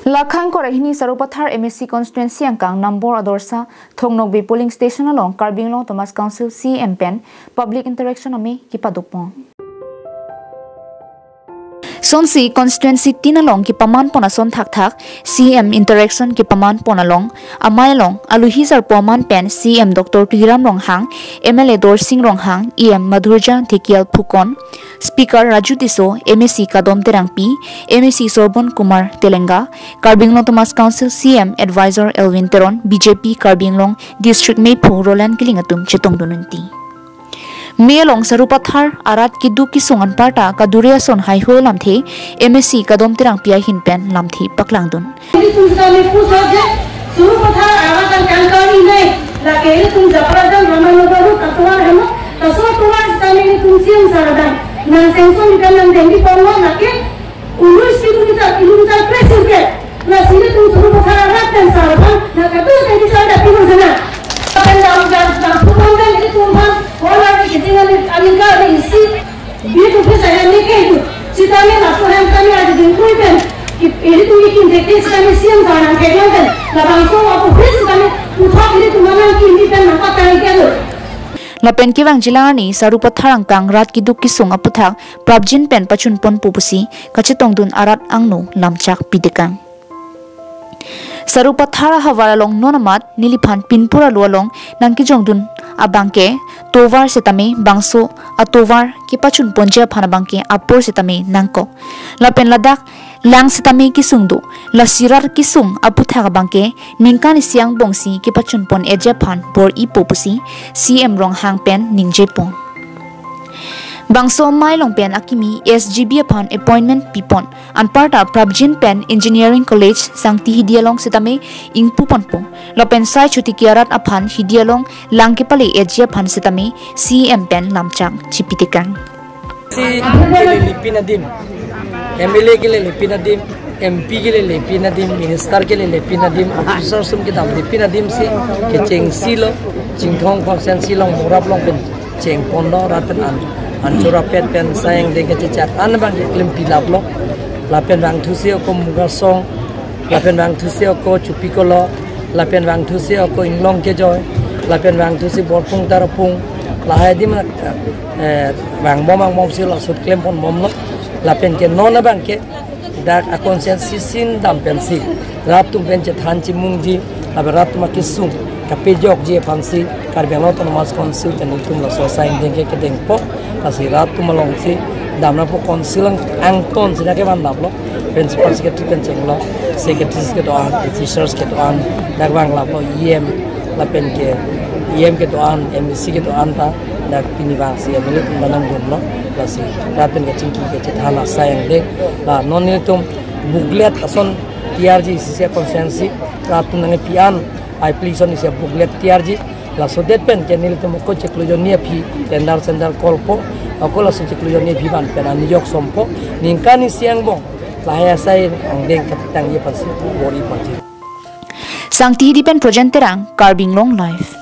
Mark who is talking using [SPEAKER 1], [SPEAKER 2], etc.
[SPEAKER 1] Lakhang korahini sarupathar MSC constituency angkang Nambor Adorsha Thongnokbi polling station along Karbinglong Thomas Council CEM pen public interaction Amei kipadukpong. Sonsi constituency tinalong kepaman ponason thak CEM interaction kepaman ponalong Amei long aluhizar poman pen CEM Dr. Tuhiram Ronghang MLA Dorsing Ronghang EM Madhurja Thekial Phukon Speaker Raju Tiso MSC Kadom Terangpi MSC Sorbon Kumar Telenga Karbinglong Thomas Council CEM Advisor Elvin Teron BJP Karbinglong District Meipu Roland Kilingatum Chetong Dununti Melong sarupathar arat kidu kisungan parta kaduria son hai ho lamthe MSC Kadom Terang Pia Hinpen lamthi paklangdun
[SPEAKER 2] sarupathar arat kankani nei la ke tum japaradam ramanodaru tatuan hemo taso tuan stami tum siang saradan nan sensong dalam dengi polo la ke 19 kilometer presiden la sini tum sarupathar arat dan saradan na katu tadi sada pinu sana pendam dan pumangkan itu tumhan orang ni kita ni Amerika ni isi dia tu saya ni ke itu kita ni nak soal kami ada di Kuwait ini tu ikin dekis kami siang sana kemudian langsung aku fresh kami uthak ini tu mana kini dan nampak kami kelu
[SPEAKER 1] Lapen kiwang jilani sarupathar angkang rat kiduk kisung aputhak prabjin pen pachun pon pupusi kachetong dun arat angnu lamchak pidekang Sarupathara hawaralong nonamat nilipan pinpura lualong nangkijong dun abangke tovar setame bangso atovar kipachun ponja phanabangke apor setame nangko lapen ladak lang setame kisungdu lasirar kisung aputhaga bangke ningkani siang bongsi kipachun pon eja phan por ipopusi CM Ronghang pen ningjepon Bangso Mailong pen akimi SGB upon appointment pipon anparta Prabjin pen Engineering College Sangti Hidialong sitame ingpuponpo lopen sai chuti kiarat aphan Hidialong langkepale ejia phan sitame CEM pen lamchang chipitikang
[SPEAKER 3] si lipinadim MLA ke lipinadim MP ke lipinadim minister ke lipinadim officer sum ke dam lipinadim si ke cheng silo chingthong function silong murap long pen cheng pondo ratan Ancora pet pen sayang dengan cecak an bang iklim pilap lo lapen bang thusio ko muga song lapen bang thusio ko chupikolo lapen bang thusio ko inglong ke joy lapen bang thusi borpung tarapung lahai di mak bang mom silo sut klem pon mom lo lapen ke nona bang ke dak akonsen sisin dam pensi rap tum pen cethan chimung ji abarat makisung kapejok je pansi Karbinglong Thomas Council dan ikum la sosai dengke ke dengpo kasirat tu melongsi damna po konsilang angton sida ke bandap lo principal secretary kenceng lo secretaries ke doan officers ke doan dagbang la lo EM la pen ke EM ke doan MSC ke doan ta dak pinibang si milik dalam jumlo la si rapen ke cingki ke cethana sayang dek la nonil tum buklet ason TRG sisia konsensi ratun nang pian I please on isia buklet TRG la sodet pen ke nil tum ko cheklujonia phi tendar sendar kolpo akola su cheklujonia phi ban pen an yok sompo ningkani siang bong lahaya sai angdeng katang ye pasi bori pati
[SPEAKER 1] Sangti di pen projenterang Karbinglong live